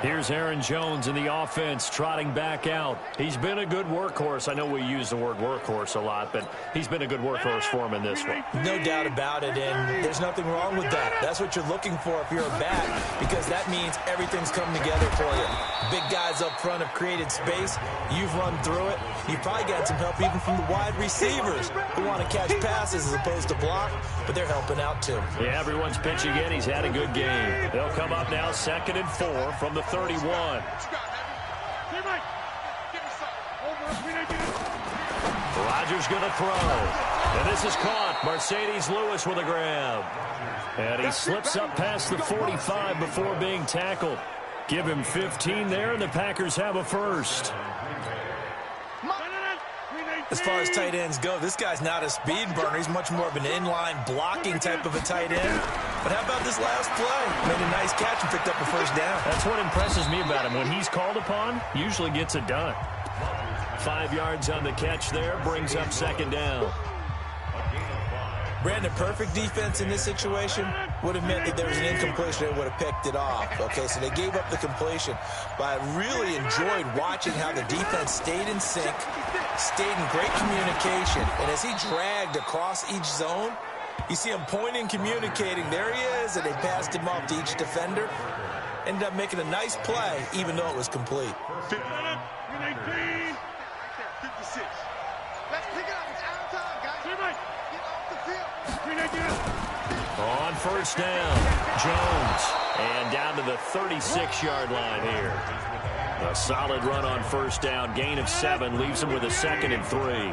Here's Aaron Jones in the offense trotting back out. He's been a good workhorse. I know we use the word workhorse a lot, but he's been a good workhorse for him in this one. No doubt about it, and there's nothing wrong with that. That's what you're looking for if you're a back, because that means everything's coming together for you. Big guys up front have created space. You've run through it. You've probably got some help even from the wide receivers who want to catch passes as opposed to block, but they're helping out too. Yeah, everyone's pitching in. He's had a good game. They'll come up now 2nd and 4 from the 31. Rodgers going to throw. And this is caught. Mercedes Lewis with a grab. And he slips up past the 45 before being tackled. Give him 15 there, and the Packers have a first. As far as tight ends go, this guy's not a speed burner. He's much more of an inline blocking type of a tight end. But how about this last play? Made a nice catch and picked up a first down. That's what impresses me about him. When he's called upon, usually gets it done. 5 yards on the catch there, brings up 2nd down. Brandon, perfect defense in this situation would have meant that there was an incompletion. They would have picked it off. Okay, so they gave up the completion. But I really enjoyed watching how the defense stayed in sync, stayed in great communication. And as he dragged across each zone, you see him pointing, communicating. There he is, and they passed him off to each defender. Ended up making a nice play, even though it was complete. 56. Let's pick it up. It's out of time, guys. Get off the field. On first down, Jones. And down to the 36-yard line here. A solid run on first down. Gain of 7 leaves him with a 2nd and 3.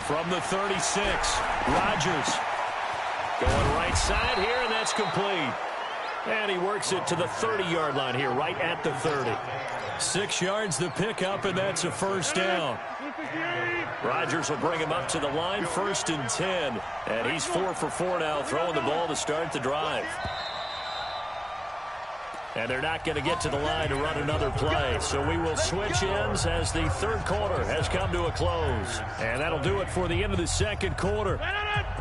From the 36, Rodgers going right side here, and that's complete. And he works it to the 30-yard line here, right at the 30. 6 yards the pickup, and that's a first down. Rodgers will bring him up to the line, 1st and 10. And he's 4 for 4 now, throwing the ball to start the drive. And they're not going to get to the line to run another play. So we will switch ends as the 3rd quarter has come to a close. And that'll do it for the end of the 2nd quarter.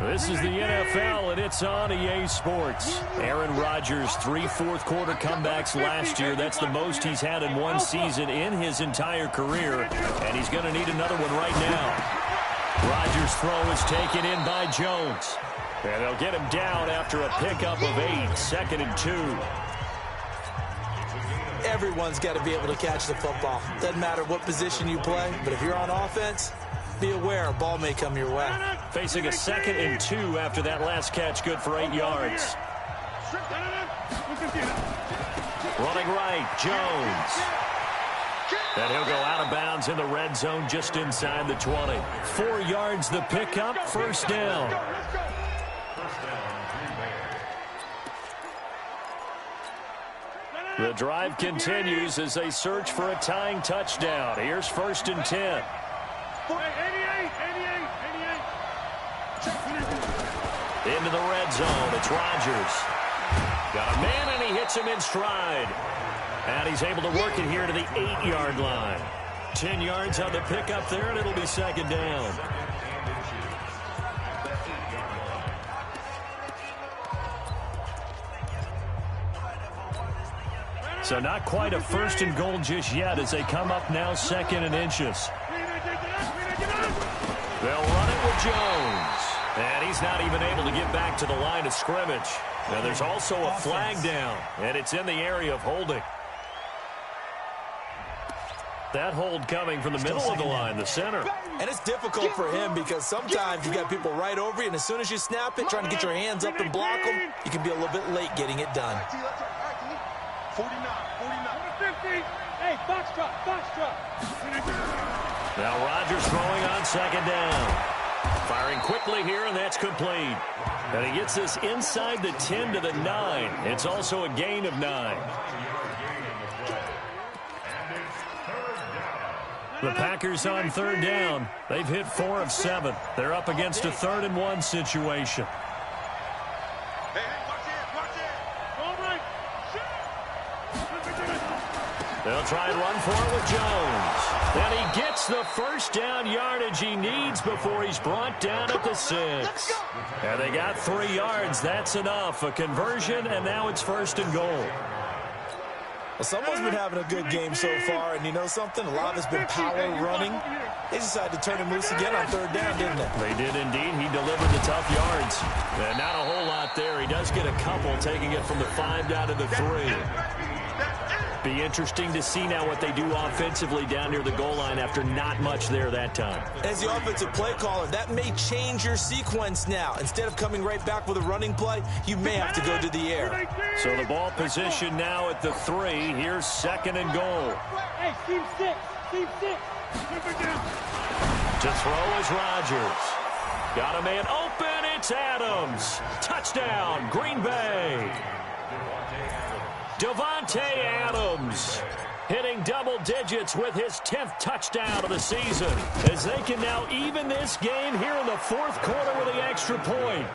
This is the NFL, and it's on EA Sports. Aaron Rodgers, 3 fourth-quarter comebacks last year. That's the most he's had in one season in his entire career. And he's going to need another one right now. Rodgers' throw is taken in by Jones. And they'll get him down after a pickup of 8, 2nd and 2. Everyone's got to be able to catch the football. Doesn't matter what position you play, but if you're on offense, be aware a ball may come your way. Facing a 2nd and 2 after that last catch, good for 8 yards. Running right, Jones. And he'll go out of bounds in the red zone just inside the 20. 4 yards the pickup, first down. The drive continues as they search for a tying touchdown. Here's 1st and 10. Into the red zone. It's Rodgers. Got a man, and he hits him in stride. And he's able to work it here to the 8-yard line. 10 yards on the pickup there, and it'll be 2nd down. So not quite a 1st and goal just yet as they come up now 2nd and inches. They'll run it with Jones. And he's not even able to get back to the line of scrimmage. Now there's also a flag down, and it's in the area of holding. That hold coming from the middle of the line, the center. And it's difficult for him because sometimes you got people right over you, and as soon as you snap it, trying to get your hands up and block them, you can be a little bit late getting it done. 49. 50. Hey, box drop. Now Rodgers throwing on 2nd down. Firing quickly here, and that's complete. And he gets this inside the 10 to the 9. It's also a gain of 9. The Packers on 3rd down. They've hit 4 of 7. They're up against a 3rd and 1 situation. They'll try and run for it with Jones. And he gets the first down yardage he needs before he's brought down at the 6. And they got 3 yards. That's enough. A conversion, and now it's 1st and goal. Well, someone's been having a good game so far, and you know something? A lot has been power running. They decided to turn him loose again on 3rd down, didn't they? They did indeed. He delivered the tough yards. And not a whole lot there. He does get a couple, taking it from the 5 down to the 3. Be interesting to see now what they do offensively down near the goal line after not much there that time. As the offensive play caller, that may change your sequence now. Instead of coming right back with a running play, you may have to go to the air. So the ball position now at the 3. Here's 2nd and goal. Hey, team 6. Team 6. To throw is Rodgers. Got a man open. It's Adams. Touchdown, Green Bay. Davante Adams hitting double digits with his 10th touchdown of the season, as they can now even this game here in the 4th quarter with the extra point.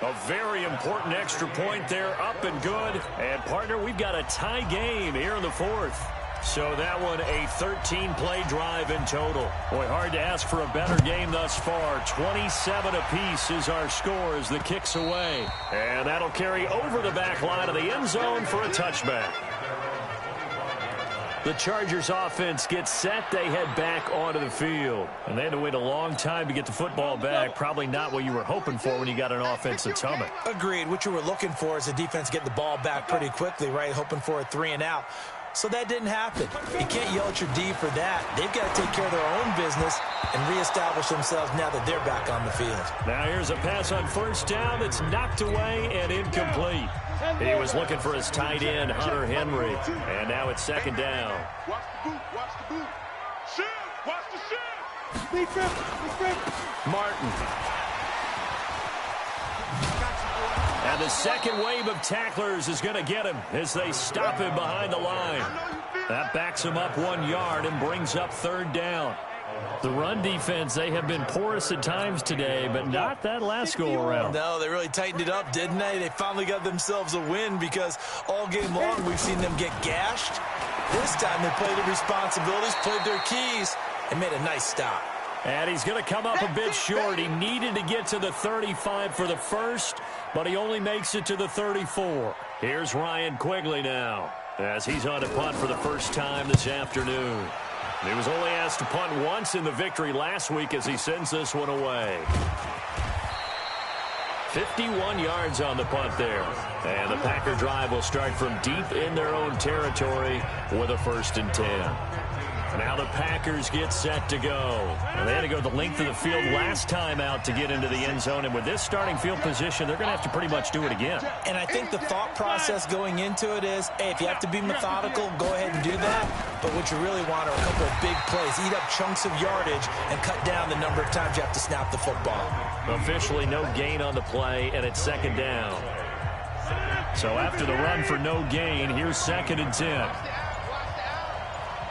A very important extra point there, up and good. And, partner, we've got a tie game here in the 4th. So that one a 13-play drive in total. Boy, hard to ask for a better game thus far. 27 apiece is our score as the kick's away. And that'll carry over the back line of the end zone for a touchback. The Chargers offense gets set. They head back onto the field. And they had to wait a long time to get the football back. Probably not what you were hoping for when you got an offense that's humming. Agreed. What you were looking for is the defense getting the ball back pretty quickly, right? Hoping for a 3 and out. So that didn't happen. You can't yell at your D for that. They've got to take care of their own business and reestablish themselves now that they're back on the field. Now here's a pass on 1st down that's knocked away and incomplete. He was looking for his tight end, Hunter Henry. And now it's 2nd down. Watch the boot. Watch the boot. Shoot. Watch the shoot. Big trip. Martin. And the second wave of tacklers is going to get him as they stop him behind the line. That backs him up 1 yard and brings up 3rd down. The run defense, they have been porous at times today, but not that last go-around. No, they really tightened it up, didn't they? They finally got themselves a win because all game long we've seen them get gashed. This time they played their responsibilities, played their keys, and made a nice stop. And he's going to come up a bit short. He needed to get to the 35 for the first, but he only makes it to the 34. Here's Ryan Quigley now as he's on to punt for the first time this afternoon. He was only asked to punt once in the victory last week as he sends this one away. 51 yards on the punt there. And the Packer drive will start from deep in their own territory with a 1st and 10. Now the Packers get set to go. And they had to go the length of the field last time out to get into the end zone. And with this starting field position, they're going to have to pretty much do it again. And I think the thought process going into it is, hey, if you have to be methodical, go ahead and do that. But what you really want are a couple of big plays. Eat up chunks of yardage and cut down the number of times you have to snap the football. Officially no gain on the play, and it's 2nd down. So after the run for no gain, here's 2nd and 10.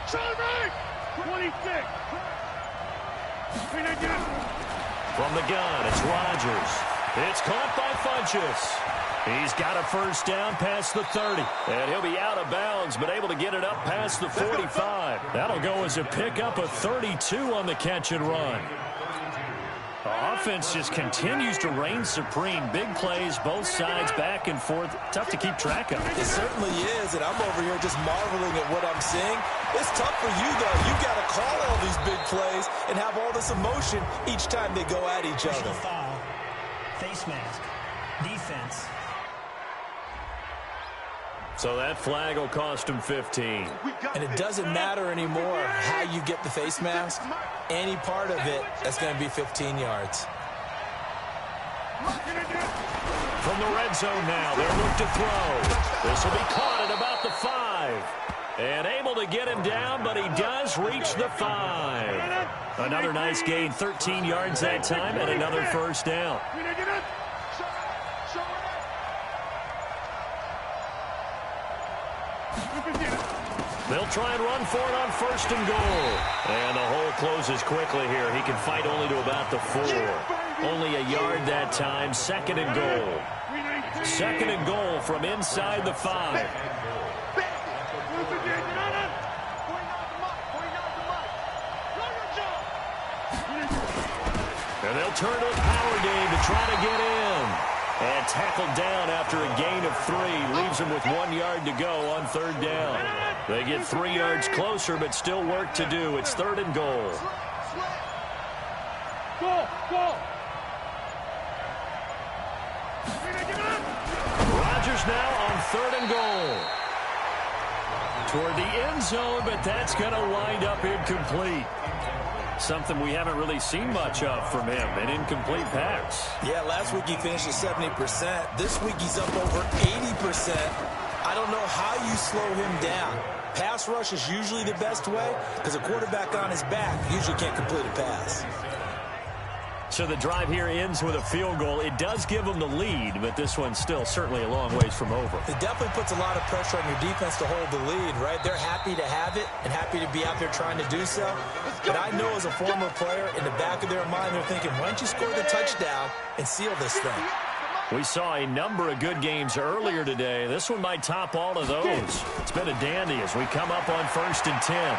26. From the gun, it's Rodgers. It's caught by Funchess. He's got a 1st down past the 30. And he'll be out of bounds, but able to get it up past the 45. That'll go as a pickup of 32 on the catch and run. The offense just continues to reign supreme. Big plays, both sides, back and forth. Tough to keep track of. It certainly is, and I'm over here just marveling at what I'm seeing. It's tough for you, though. You've got to call all these big plays and have all this emotion each time they go at each other. Foul, face mask, defense. So that flag will cost him 15. And it doesn't matter anymore how you get the face mask. Any part of it, that's going to be 15 yards. From the red zone now, they'll look to throw. This will be caught at about the 5. And able to get him down, but he does reach the 5. Another nice gain, 13 yards that time, and another 1st down. They'll try and run for it on 1st and goal. And the hole closes quickly here. He can fight only to about the 4. Only a yard that time. 2nd and goal. 2nd and goal from inside the 5. And they'll turn to a power game to try to get in. And tackled down after a gain of 3. Leaves them with 1 yard to go on 3rd down. They get 3 yards closer, but still work to do. It's 3rd and goal. Go! Rodgers now on 3rd and goal. Toward the end zone, but that's going to wind up incomplete. Something we haven't really seen much of from him, an incomplete pass. Yeah, last week he finished at 70%. This week he's up over 80%. I don't know how you slow him down. Pass rush is usually the best way because a quarterback on his back usually can't complete a pass. So the drive here ends with a field goal. It does give them the lead, but this one's still certainly a long ways from over. It definitely puts a lot of pressure on your defense to hold the lead, right? They're happy to have it and happy to be out there trying to do so. But I know as a former player, in the back of their mind, they're thinking, why don't you score the touchdown and seal this thing? We saw a number of good games earlier today. This one might top all of those. It's been a dandy as we come up on 1st and 10.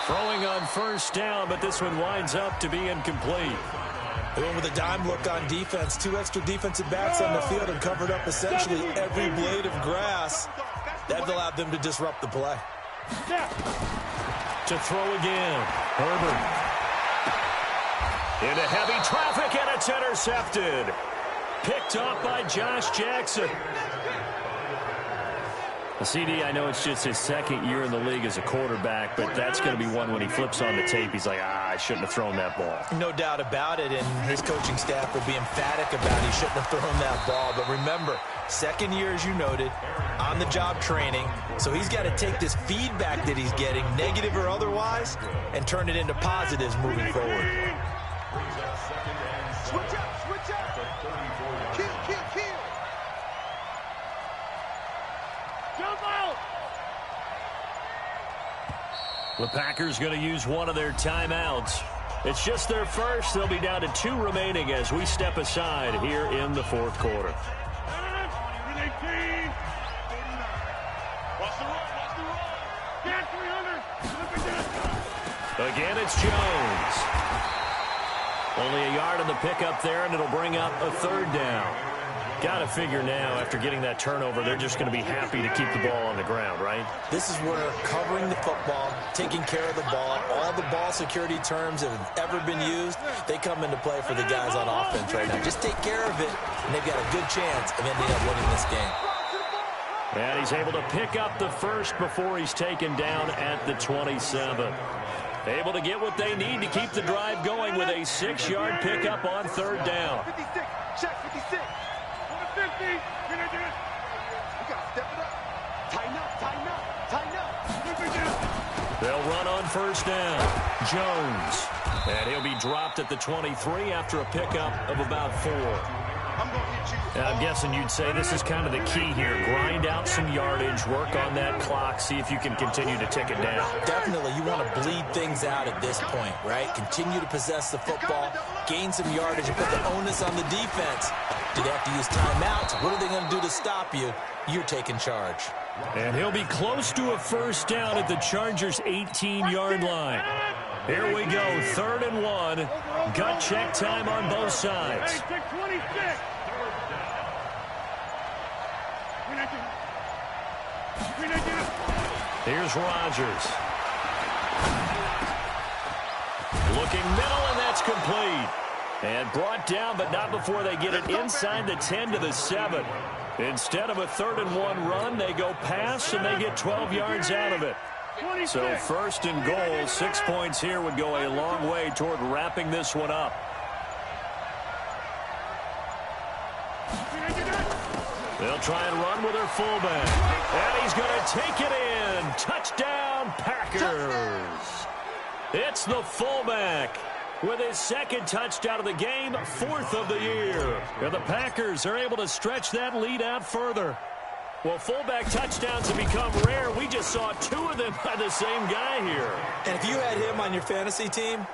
Throwing on 1st down, but this one winds up to be incomplete. They went with a dime look on defense. 2 extra defensive backs on the field and covered up essentially every blade of grass. That allowed them to disrupt the play. To throw again. Herbert. Into heavy traffic, and it's intercepted. Picked up by Josh Jackson. CD, I know it's just his 2nd year in the league as a quarterback, but that's going to be one when he flips on the tape. He's like, I shouldn't have thrown that ball. No doubt about it, and his coaching staff will be emphatic about he shouldn't have thrown that ball. But remember, 2nd year, as you noted, on-the-job training. So he's got to take this feedback that he's getting, negative or otherwise, and turn it into positives moving forward. Switch up! Kill! Jump out! The Packers going to use one of their timeouts. It's just their first. They'll be down to 2 remaining as we step aside here in the 4th quarter. Again, it's Jones. Only a yard on the pickup there, and it'll bring up a 3rd down. Got to figure now, after getting that turnover, they're just going to be happy to keep the ball on the ground, right? This is where covering the football, taking care of the ball, all the ball security terms that have ever been used, they come into play for the guys on offense right now. Just take care of it, and they've got a good chance of ending up winning this game. And he's able to pick up the first before he's taken down at the 27. Able to get what they need to keep the drive going with a 6-yard pickup on 3rd down. 56, check 56. 50. We gotta step it up. Tighten up. They'll run on 1st down. Jones. And he'll be dropped at the 23 after a pickup of about 4. I'm gonna hit you. And I'm guessing you'd say this is kind of the key here. Grind out some yardage, work on that clock, see if you can continue to tick it down. Definitely, you want to bleed things out at this point, right? Continue to possess the football, gain some yardage, and put the onus on the defense. Do they have to use timeouts? What are they going to do to stop you? You're taking charge. And he'll be close to a 1st down at the Chargers' 18-yard line. Here we go, 3rd and 1. Gut check time on both sides. Here's Rodgers. Looking middle, and that's complete. And brought down, but not before they get it inside the 10 to the 7. Instead of a 3rd and 1 run, they go pass, and they get 12 yards out of it. So 1st and goal, 6 points here would go a long way toward wrapping this one up. They'll try and run with their fullback. And he's going to take it in. Touchdown, Packers. It's the fullback with his 2nd touchdown of the game, 4th of the year. And the Packers are able to stretch that lead out further. Well, fullback touchdowns have become rare. We just saw 2 of them by the same guy here. And if you had him on your fantasy team,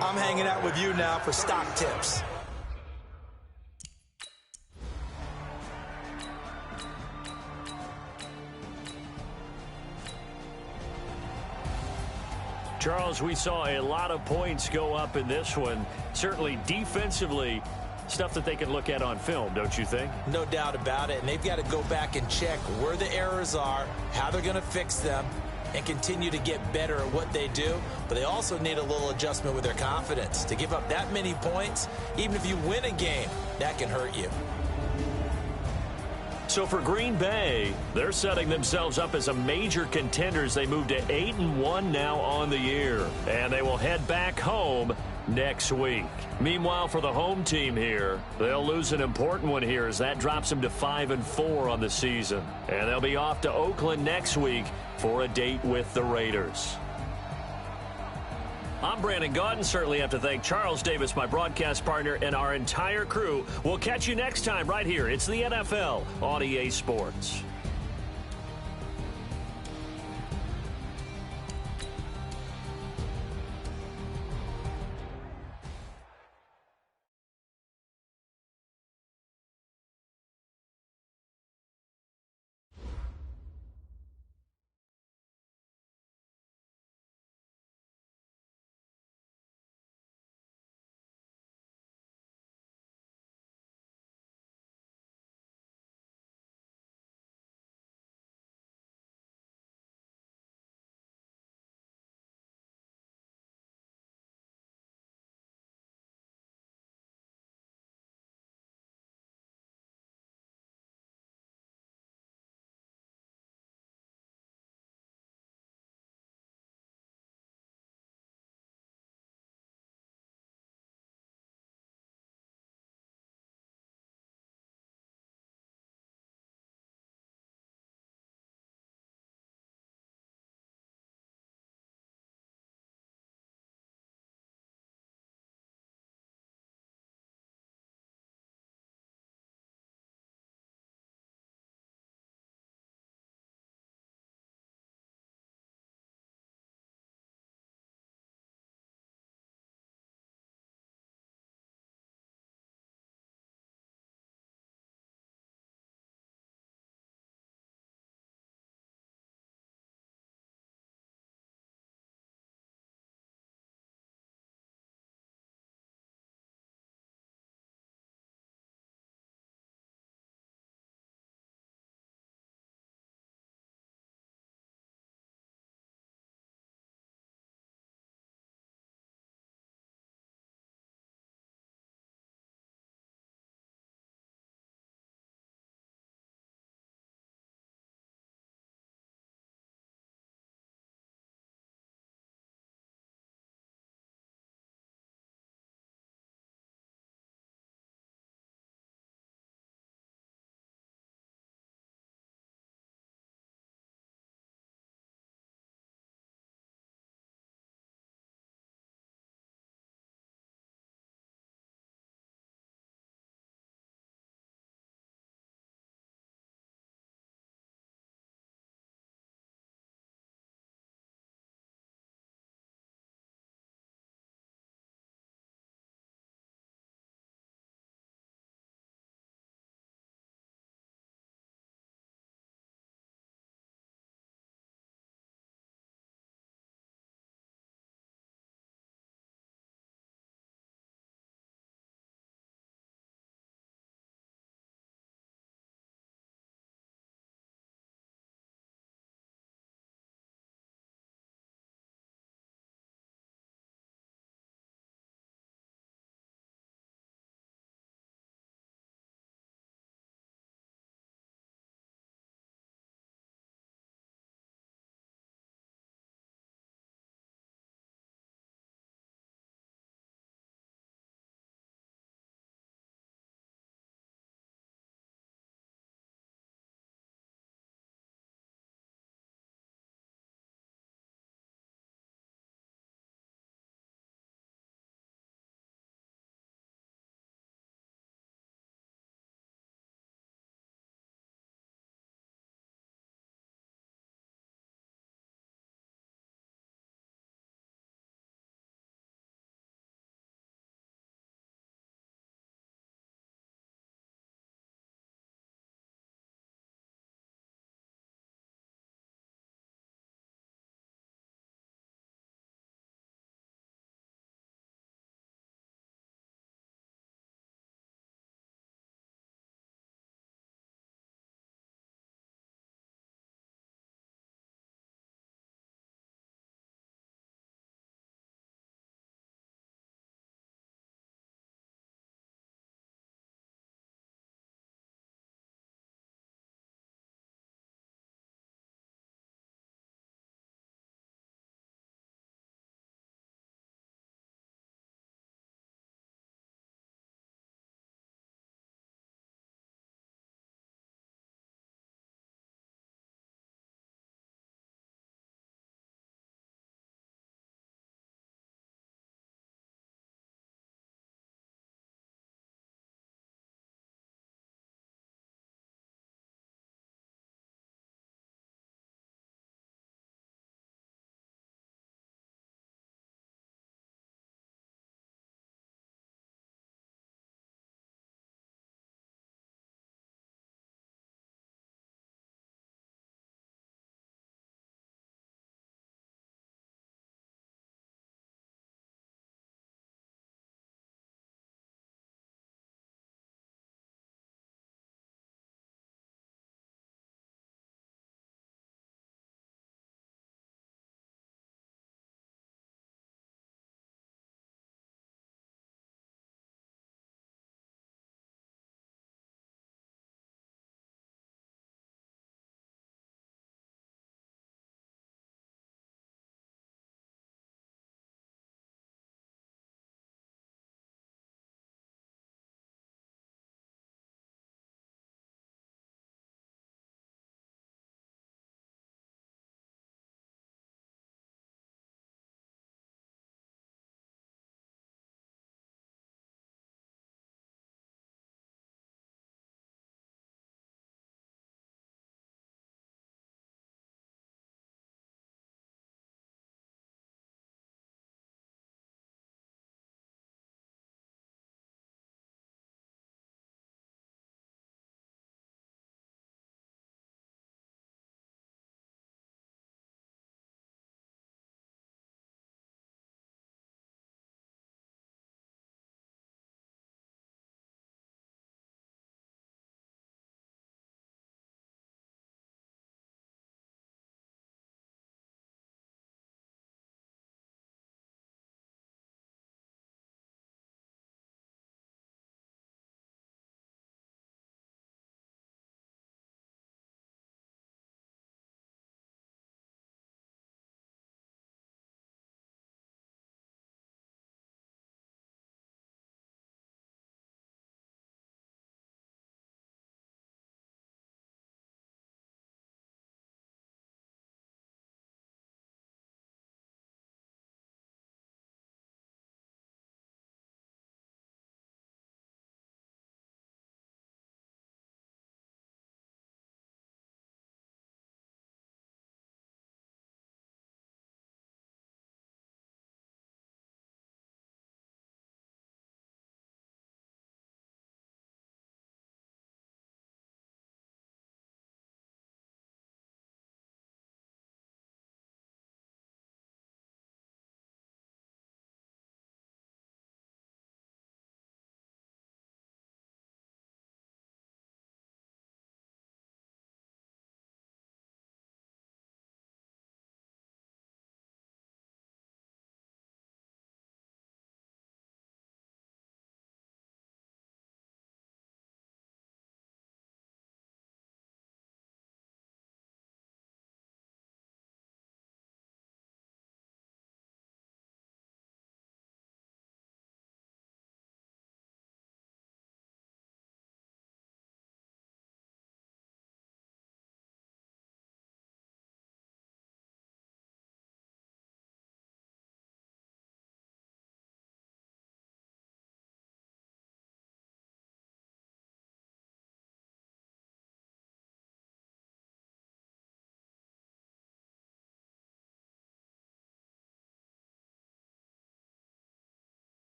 I'm hanging out with you now for stock tips. Charles, we saw a lot of points go up in this one. Certainly defensively, stuff that they can look at on film, don't you think? No doubt about it. And they've got to go back and check where the errors are, how they're going to fix them, and continue to get better at what they do. But they also need a little adjustment with their confidence. To give up that many points, even if you win a game, that can hurt you. So for Green Bay, they're setting themselves up as a major contender as they move to 8-1 now on the year. And they will head back home next week. Meanwhile, for the home team here, they'll lose an important one here as that drops them to 5-4 on the season. And they'll be off to Oakland next week for a date with the Raiders. I'm Brandon Gaudin. Certainly have to thank Charles Davis, my broadcast partner, and our entire crew. We'll catch you next time right here. It's the NFL on EA Sports.